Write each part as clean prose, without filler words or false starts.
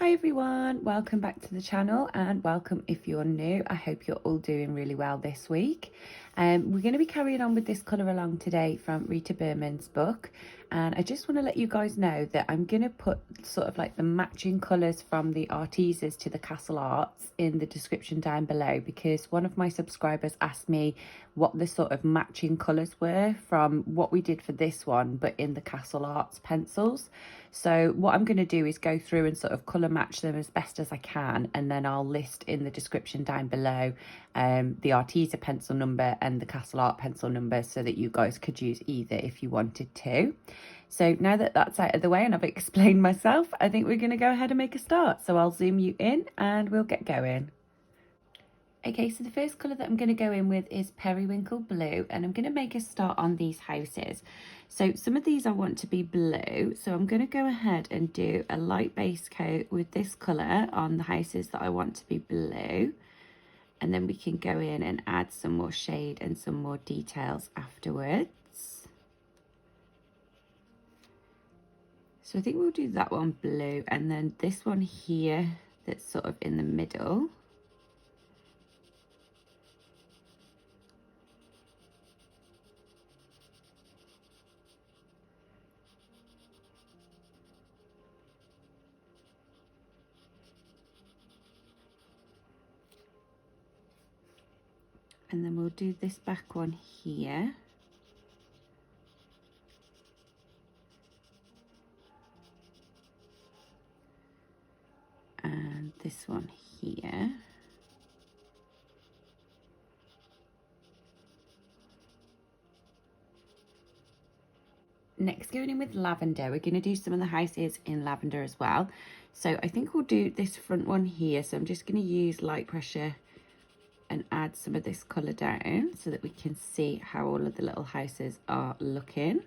Hi everyone, welcome back to the channel and welcome if you're new. I hope you're all doing really well this week. We're going to be carrying on with this colour along today from Rita Berman's book, and I just want to let you guys know that I'm going to put sort of like the matching colours from the artezas to the castle arts in the description down below, because one of my subscribers asked me what the sort of matching colours were from what we did for this one but in the castle arts pencils. So what I'm going to do is go through and sort of colour match them as best as I can, and then I'll list in the description down below the arteza pencil number and the castle art pencil number, so that you guys could use either if you wanted to. So now that that's out of the way and I've explained myself, I think we're going to go ahead and make a start. So I'll zoom you in and we'll get going. Okay, so the first colour that I'm going to go in with is Periwinkle Blue, and I'm going to make a start on these houses. So some of these I want to be blue, so I'm going to go ahead and do a light base coat with this colour on the houses that I want to be blue, and then we can go in and add some more shade and some more details afterwards. So I think we'll do that one blue, and then this one here that's sort of in the middle. And then we'll do this back one here. And this one here. Next, going in with lavender, we're going to do some of the houses in lavender as well. So I think we'll do this front one here. So I'm just going to use light pressure and add some of this colour down so that we can see how all of the little houses are looking.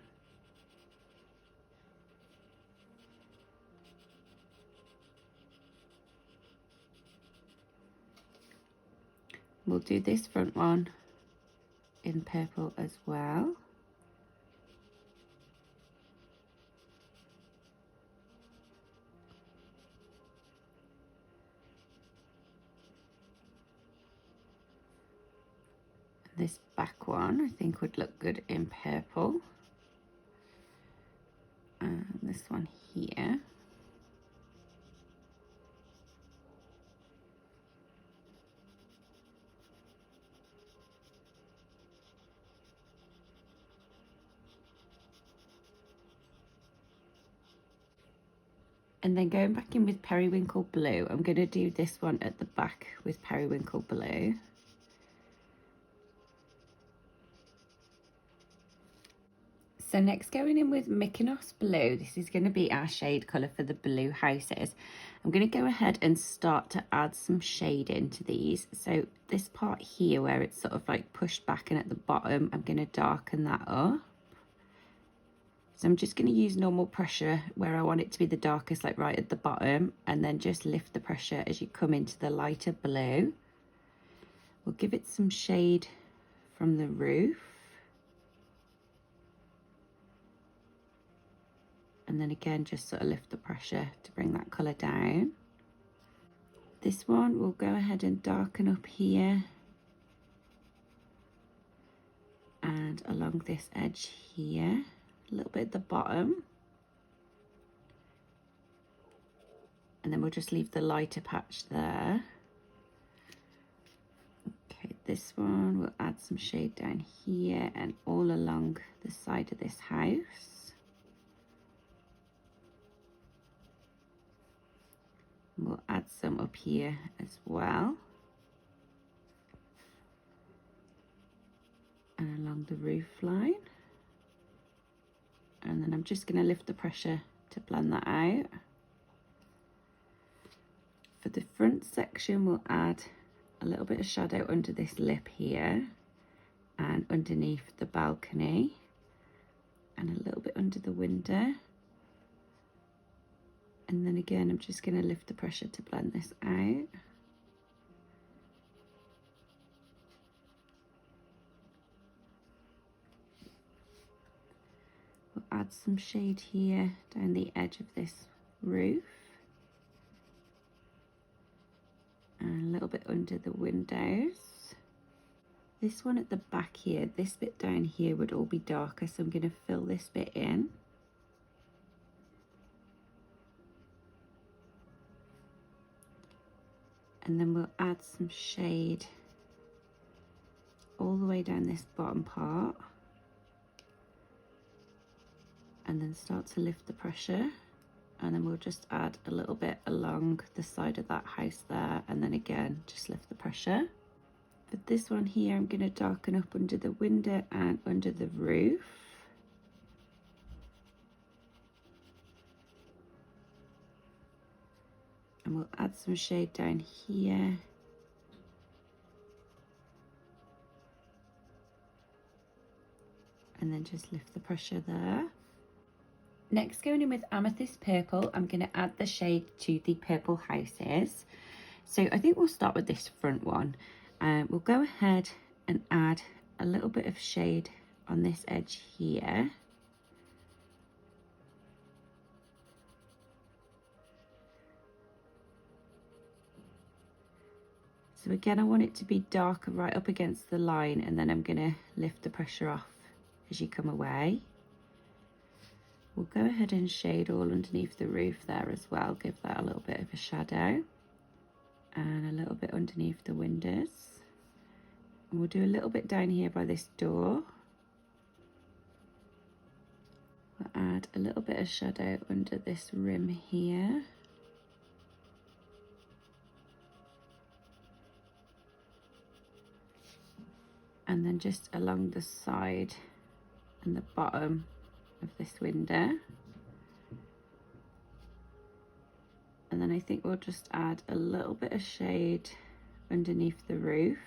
We'll do this front one in purple as well. This back one I think would look good in purple. And this one here. And then going back in with Periwinkle Blue, I'm going to do this one at the back with Periwinkle Blue. So next, going in with Mykonos Blue, this is going to be our shade colour for the blue houses. I'm going to go ahead and start to add some shade into these. So this part here where it's sort of like pushed back and at the bottom, I'm going to darken that up. So I'm just going to use normal pressure where I want it to be the darkest, like right at the bottom, and then just lift the pressure as you come into the lighter blue. We'll give it some shade from the roof. And then again, just sort of lift the pressure to bring that colour down. This one we'll go ahead and darken up here. And along this edge here, a little bit at the bottom. And then we'll just leave the lighter patch there. Okay, this one we'll add some shade down here and all along the side of this house. We'll add some up here as well. And along the roof line. And then I'm just going to lift the pressure to blend that out. For the front section, we'll add a little bit of shadow under this lip here and underneath the balcony and a little bit under the window. And then again, I'm just going to lift the pressure to blend this out. We'll add some shade here down the edge of this roof. bit under the windows. This one at the back here, this bit down here would all be darker, so I'm going to fill this bit in. And then we'll add some shade all the way down this bottom part. And then start to lift the pressure. And then we'll just add a little bit along the side of that house there, and then again just lift the pressure. For this one here, I'm going to darken up under the window and under the roof. And we'll add some shade down here. And then just lift the pressure there. Next, going in with Amethyst Purple, I'm going to add the shade to the purple houses. So I think we'll start with this front one. We'll go ahead and add a little bit of shade on this edge here. So again, I want it to be darker right up against the line, and then I'm going to lift the pressure off as you come away. We'll go ahead and shade all underneath the roof there as well, give that a little bit of a shadow, and a little bit underneath the windows. And we'll do a little bit down here by this door. We'll add a little bit of shadow under this rim here. And then just along the side and the bottom of this window. And then I think we'll just add a little bit of shade underneath the roof.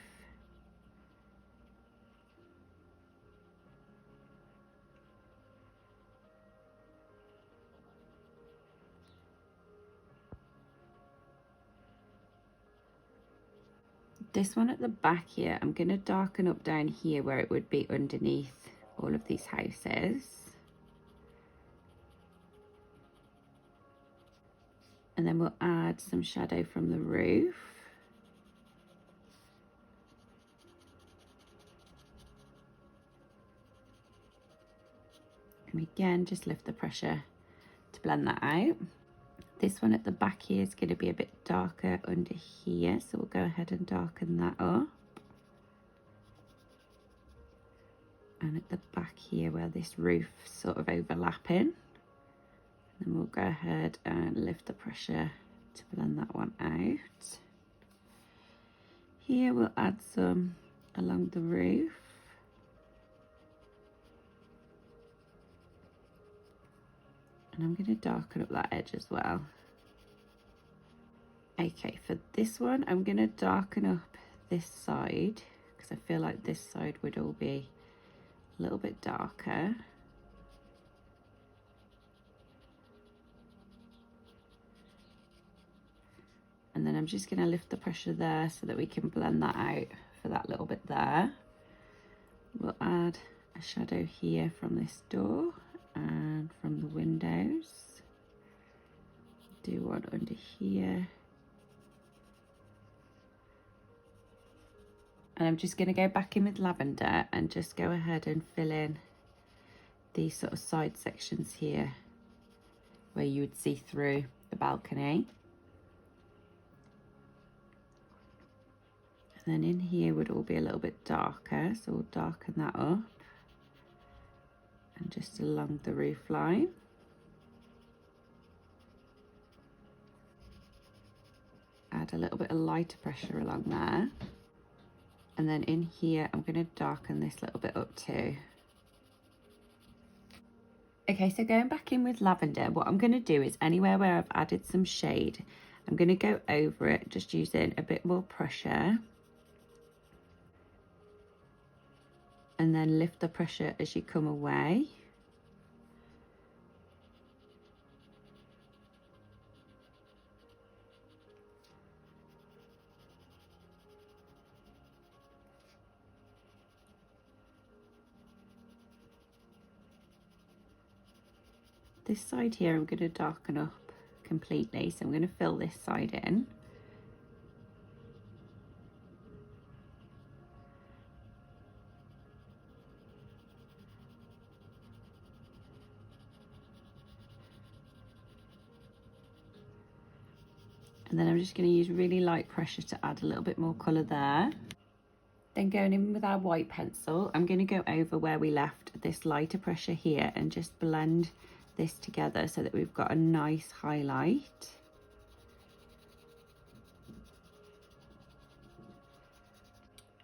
This one at the back here, I'm going to darken up down here where it would be underneath all of these houses. And then we'll add some shadow from the roof. And again, just lift the pressure to blend that out. This one at the back here is going to be a bit darker under here, so we'll go ahead and darken that up. And at the back here where this roof sort of overlapping, then we'll go ahead and lift the pressure to blend that one out. Here we'll add some along the roof. And I'm going to darken up that edge as well. Okay, for this one, I'm going to darken up this side because I feel like this side would all be a little bit darker. And then I'm just going to lift the pressure there so that we can blend that out for that little bit there. We'll add a shadow here from this door and from the windows. Do one under here. And I'm just going to go back in with Lavender and just go ahead and fill in these sort of side sections here where you would see through the balcony. And then in here would all be a little bit darker, so we'll darken that up. And just along the roof line. Add a little bit of lighter pressure along there. And then in here, I'm going to darken this little bit up too. Okay, so going back in with Lavender, what I'm going to do is anywhere where I've added some shade, I'm going to go over it, just using a bit more pressure. And then lift the pressure as you come away. This side here I'm going to darken up completely, so I'm going to fill this side in. And then I'm just going to use really light pressure to add a little bit more colour there. Then going in with our white pencil, I'm going to go over where we left this lighter pressure here and just blend this together so that we've got a nice highlight.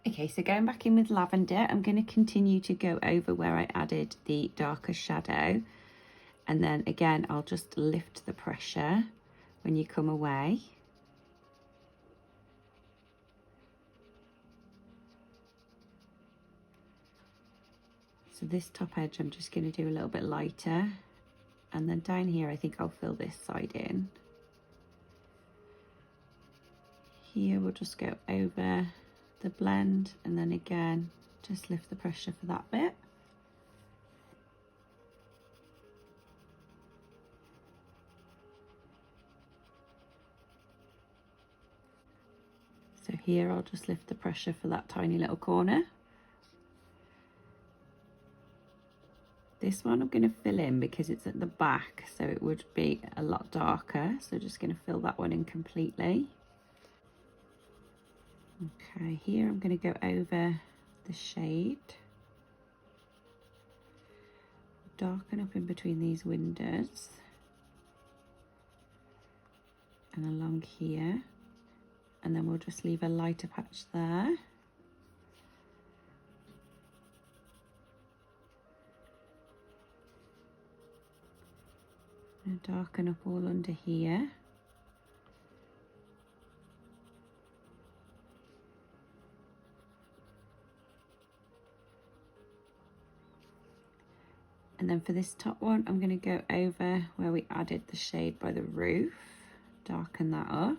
Okay, so going back in with lavender, I'm going to continue to go over where I added the darker shadow. And then again, I'll just lift the pressure when you come away. So this top edge, I'm just going to do a little bit lighter. And then down here, I think I'll fill this side in. Here, we'll just go over the blend and then again, just lift the pressure for that bit. So here, I'll just lift the pressure for that tiny little corner. This one I'm going to fill in because it's at the back, so it would be a lot darker. So just going to fill that one in completely. Okay, here I'm going to go over the shade. Darken up in between these windows. And along here. And then we'll just leave a lighter patch there. And darken up all under here. And then for this top one, I'm going to go over where we added the shade by the roof, darken that up.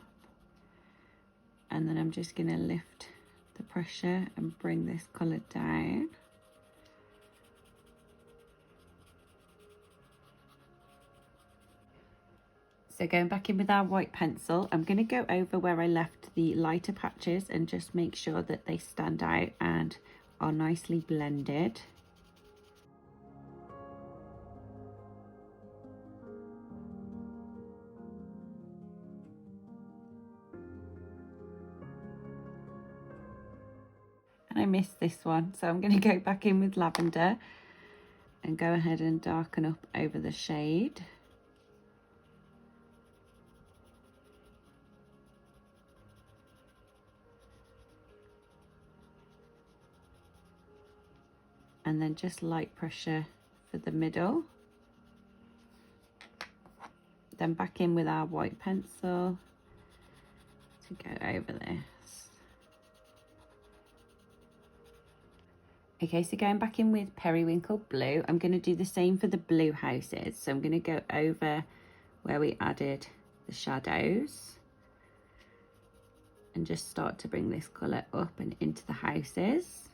And then I'm just going to lift the pressure and bring this colour down. So going back in with our white pencil, I'm going to go over where I left the lighter patches and just make sure that they stand out and are nicely blended. And I missed this one, so I'm going to go back in with lavender and go ahead and darken up over the shade. And then just light pressure for the middle. Then back in with our white pencil to go over this. Okay, so going back in with Periwinkle Blue, I'm going to do the same for the blue houses. So I'm going to go over where we added the shadows and just start to bring this colour up and into the houses.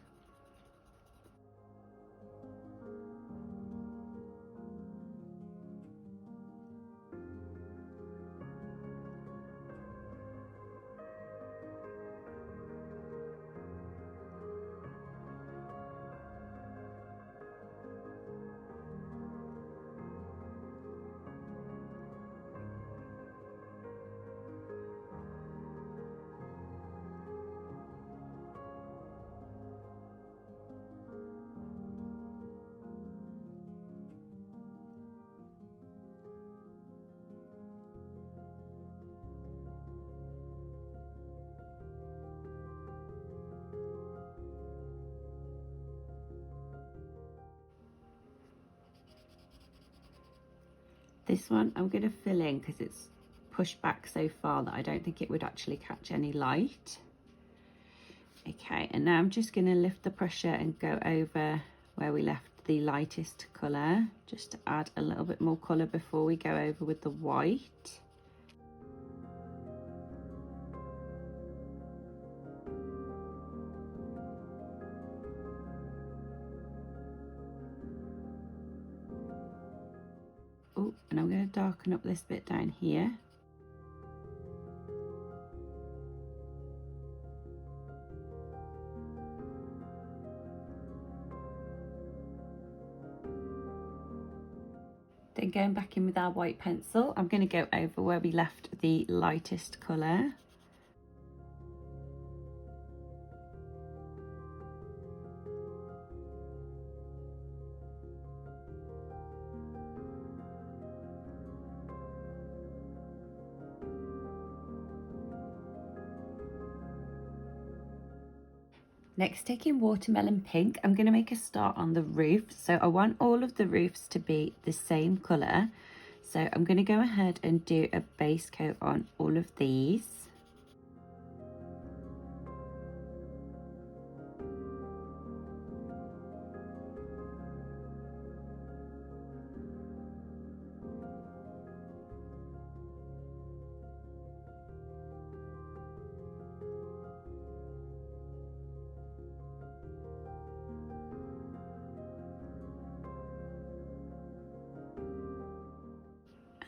This one I'm going to fill in because it's pushed back so far that I don't think it would actually catch any light. Okay, and now I'm just going to lift the pressure and go over where we left the lightest colour, just to add a little bit more colour before we go over with the white. Oh, and I'm going to darken up this bit down here. Then and going back in with our white pencil, I'm going to go over where we left the lightest colour. Next, taking watermelon pink, I'm going to make a start on the roof. So I want all of the roofs to be the same colour. So I'm going to go ahead and do a base coat on all of these.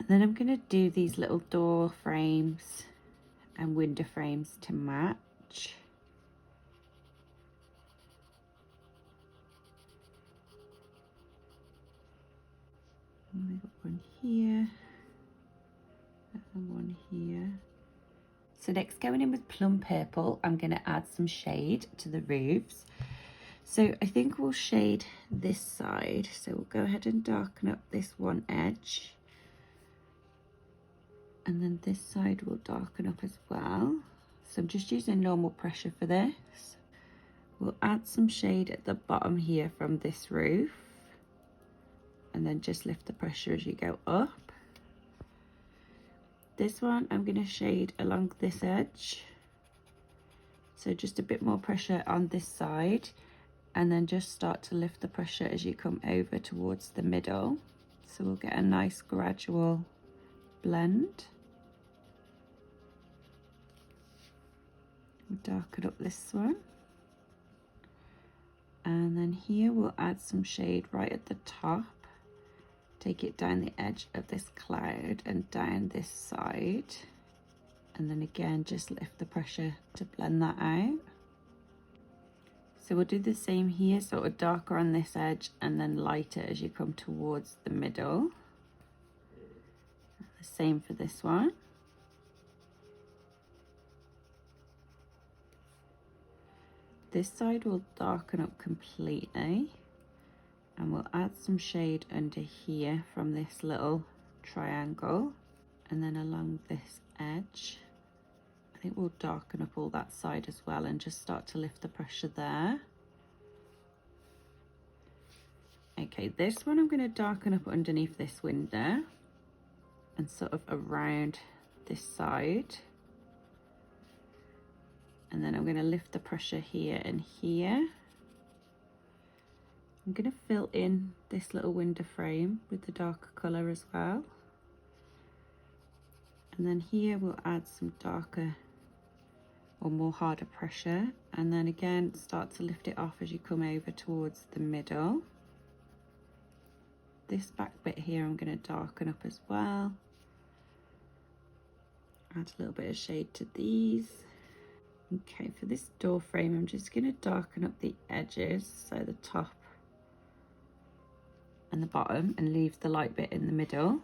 Then I'm going to do these little door frames and window frames to match. And we've got one here and one here. So next, going in with Plum Purple, I'm going to add some shade to the roofs. So I think we'll shade this side. So we'll go ahead and darken up this one edge. And then this side will darken up as well. So I'm just using normal pressure for this. We'll add some shade at the bottom here from this roof. And then just lift the pressure as you go up. This one I'm going to shade along this edge. So just a bit more pressure on this side. And then just start to lift the pressure as you come over towards the middle. So we'll get a nice gradual blend. We'll darken up this one. And then here we'll add some shade right at the top. Take it down the edge of this cloud and down this side. And then again, just lift the pressure to blend that out. So we'll do the same here, sort of darker on this edge and then lighter as you come towards the middle. The same for this one. This side will darken up completely, and we'll add some shade under here from this little triangle, and then along this edge. I think we'll darken up all that side as well and just start to lift the pressure there. Okay, this one I'm going to darken up underneath this window and sort of around this side. And then I'm going to lift the pressure here and here. I'm going to fill in this little window frame with the darker colour as well. And then here we'll add some darker or more harder pressure. And then again, start to lift it off as you come over towards the middle. This back bit here I'm going to darken up as well. Add a little bit of shade to these. Okay, for this door frame, I'm just going to darken up the edges, so the top and the bottom, and leave the light bit in the middle.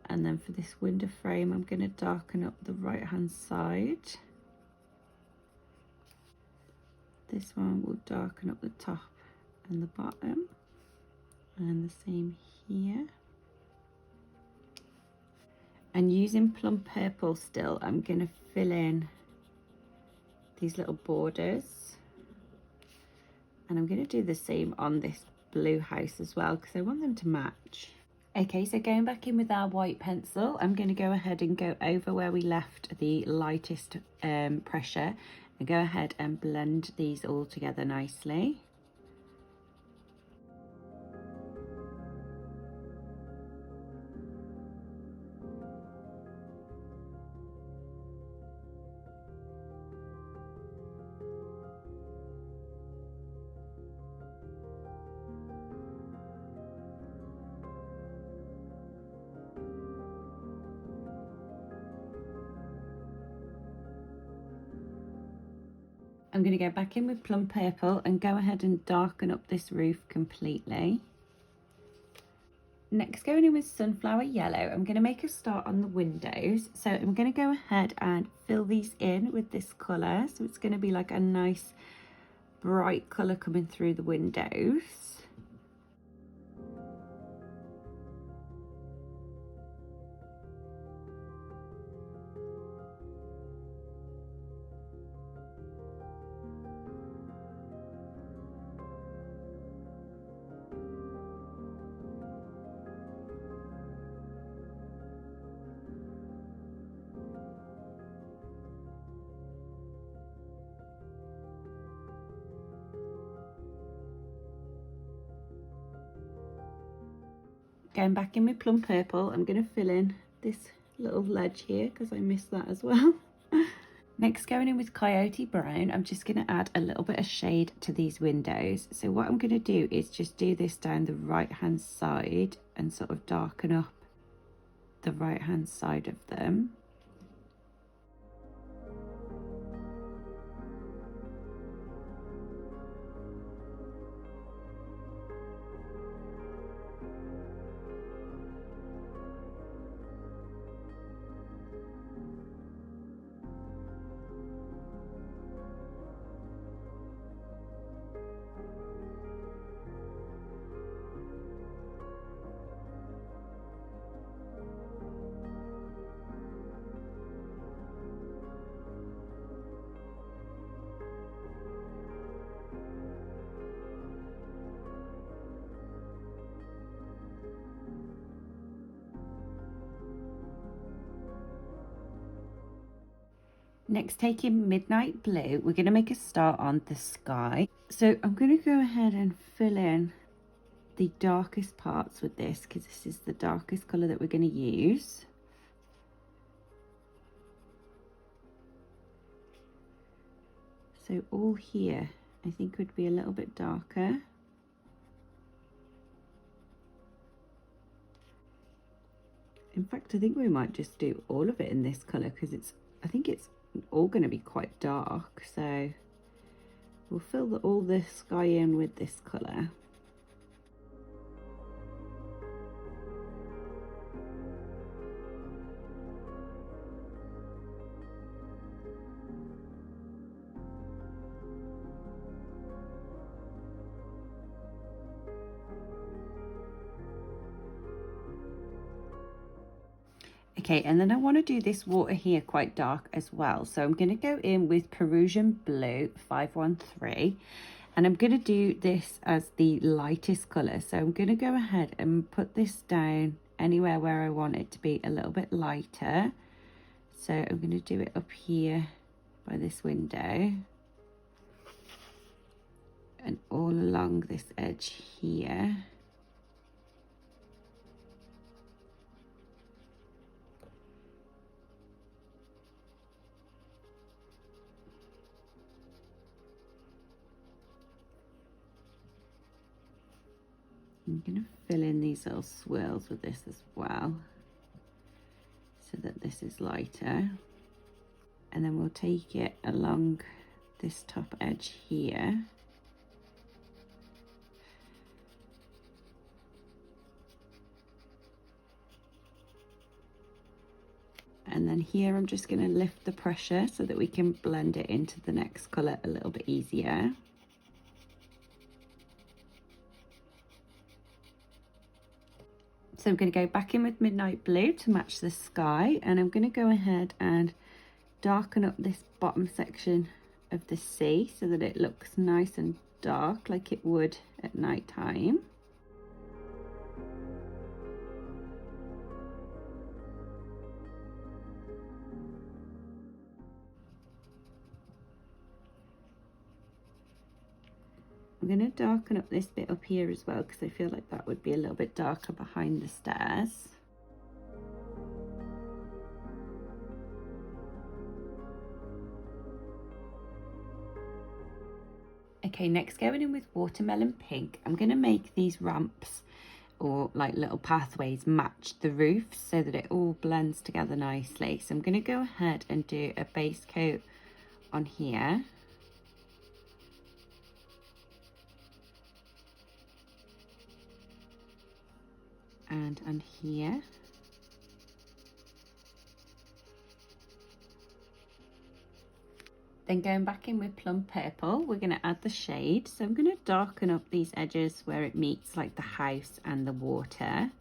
And then for this window frame, I'm going to darken up the right hand side. This one will darken up the top and the bottom, and the same here. And using Plum Purple still, I'm going to fill in these little borders, and I'm going to do the same on this blue house as well because I want them to match. Okay, so going back in with our white pencil, I'm going to go ahead and go over where we left the lightest pressure and go ahead and blend these all together nicely. I'm going to go back in with Plum Purple and go ahead and darken up this roof completely. Next, going in with Sunflower Yellow, I'm going to make a start on the windows. So I'm going to go ahead and fill these in with this colour. So it's going to be like a nice bright colour coming through the windows. Going back in with Plum Purple, I'm going to fill in this little ledge here because I missed that as well. Next, going in with Coyote Brown, I'm just going to add a little bit of shade to these windows. So what I'm going to do is just do this down the right hand side and sort of darken up the right hand side of them. Next, taking Midnight Blue, we're going to make a start on the sky. So I'm going to go ahead and fill in the darkest parts with this because this is the darkest colour that we're going to use. So all here I think would be a little bit darker. In fact, I think we might just do all of it in this colour because I think it's all going to be quite dark. So we'll fill all the sky in with this colour. Okay, and then I want to do this water here quite dark as well. So I'm going to go in with Prussian Blue 513. And I'm going to do this as the lightest colour. So I'm going to go ahead and put this down anywhere where I want it to be a little bit lighter. So I'm going to do it up here by this window. And all along this edge here. I'm going to fill in these little swirls with this as well, so that this is lighter. And then we'll take it along this top edge here. And then here I'm just going to lift the pressure so that we can blend it into the next colour a little bit easier. So I'm going to go back in with Midnight Blue to match the sky, and I'm going to go ahead and darken up this bottom section of the sea so that it looks nice and dark like it would at night time. I'm going to darken up this bit up here as well because I feel like that would be a little bit darker behind the stairs. Okay, next going in with Watermelon Pink, I'm going to make these ramps or like little pathways match the roof so that it all blends together nicely. So I'm going to go ahead and do a base coat on here. and on here. Then going back in with Plum Purple, we're going to add the shade. So I'm going to darken up these edges where it meets like the house and the water.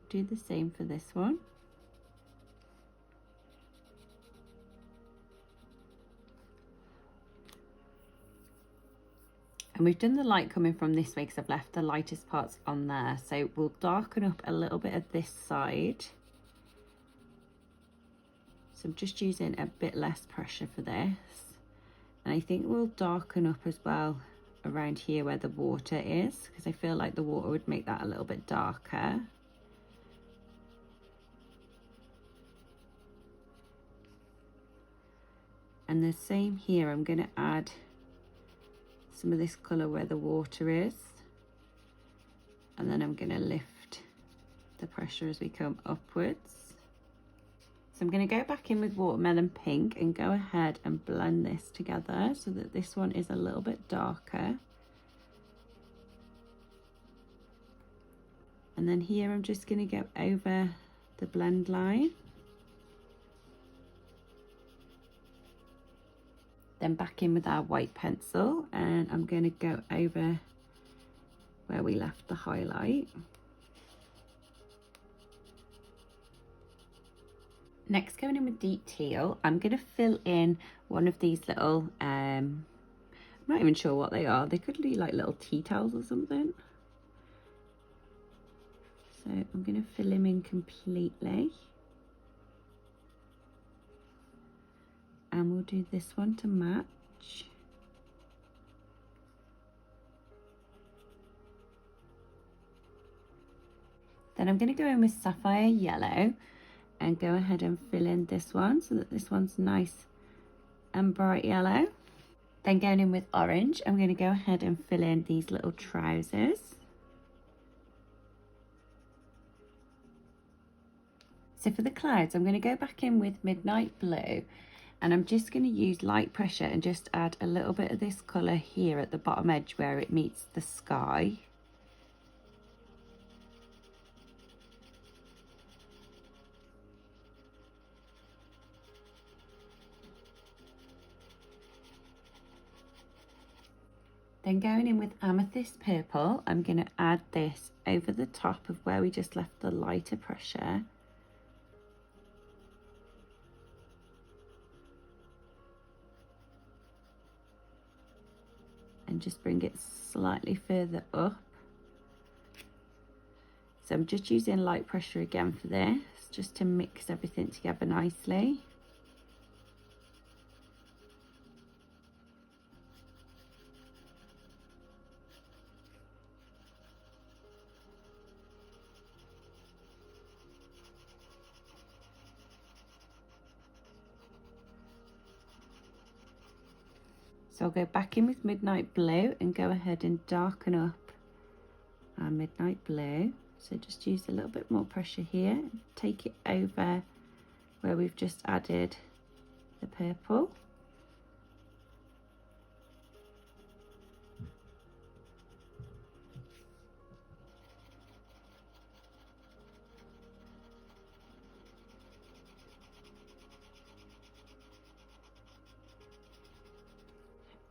Do the same for this one. And we've done the light coming from this way because I've left the lightest parts on there. So we'll darken up a little bit of this side. So I'm just using a bit less pressure for this. And I think we'll darken up as well around here where the water is, because I feel like the water would make that a little bit darker. And the same here, I'm going to add some of this colour where the water is. And then I'm going to lift the pressure as we come upwards. So I'm going to go back in with Watermelon Pink and go ahead and blend this together so that this one is a little bit darker. And then here I'm just going to go over the blend line. Then back in with our white pencil, and I'm going to go over where we left the highlight. Next, going in with deep teal, I'm going to fill in one of these little, I'm not even sure what they are. They could be like little tea towels or something. So I'm going to fill him in completely. And we'll do this one to match. Then I'm going to go in with Sapphire Yellow and go ahead and fill in this one so that this one's nice and bright yellow. Then going in with orange, I'm going to go ahead and fill in these little trousers. So for the clouds, I'm going to go back in with Midnight Blue, and I'm just going to use light pressure and just add a little bit of this colour here at the bottom edge where it meets the sky. Then going in with Amethyst Purple, I'm going to add this over the top of where we just left the lighter pressure. And just bring it slightly further up. So I'm just using light pressure again for this, just to mix everything together nicely. So I'll go back in with Midnight Blue and go ahead and darken up our Midnight Blue. So just use a little bit more pressure here, take it over where we've just added the purple.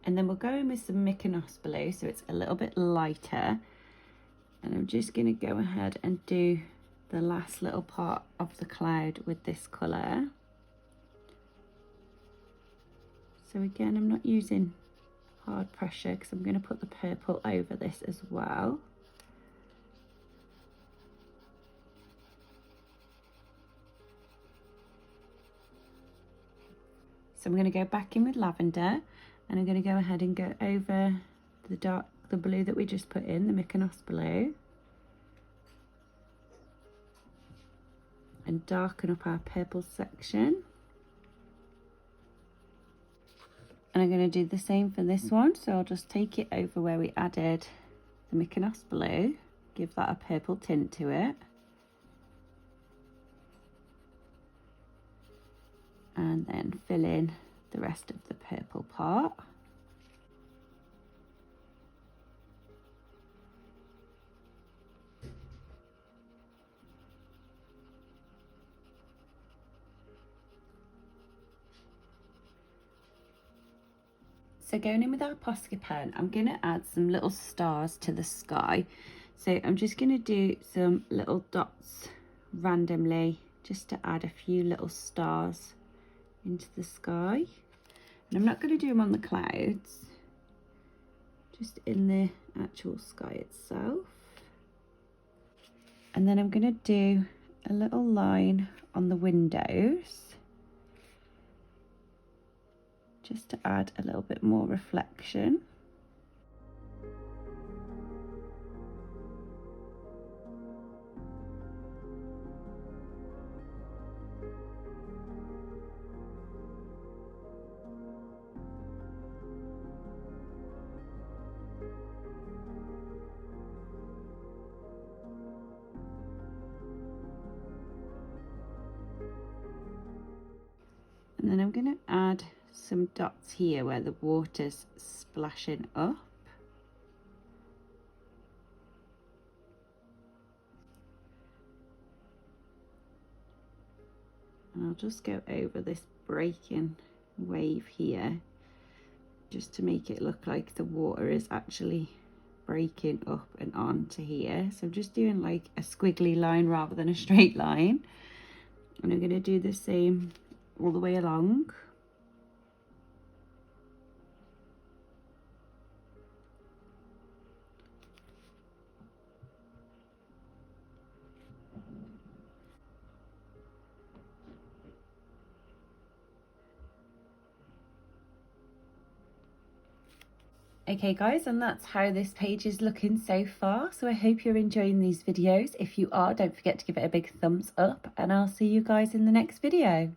And then we'll go in with some Mykonos Blue, so it's a little bit lighter. And I'm just going to go ahead and do the last little part of the cloud with this colour. So again, I'm not using hard pressure because I'm going to put the purple over this as well. So I'm going to go back in with Lavender. And I'm going to go ahead and go over the blue that we just put in, the Mykonos Blue. And darken up our purple section. And I'm going to do the same for this one. So I'll just take it over where we added the Mykonos Blue. Give that a purple tint to it. And then fill in the rest of the purple part. So going in with our Posca pen, I'm going to add some little stars to the sky. So I'm just going to do some little dots randomly, just to add a few little stars into the sky. And I'm not going to do them on the clouds, just in the actual sky itself. And then I'm going to do a little line on the windows, just to add a little bit more reflection. And then I'm going to add some dots here where the water's splashing up. And I'll just go over this breaking wave here, just to make it look like the water is actually breaking up and on to here. So I'm just doing like a squiggly line rather than a straight line. And I'm going to do the same all the way along. Okay guys, and that's how this page is looking so far. So I hope you're enjoying these videos. If you are, don't forget to give it a big thumbs up, and I'll see you guys in the next video.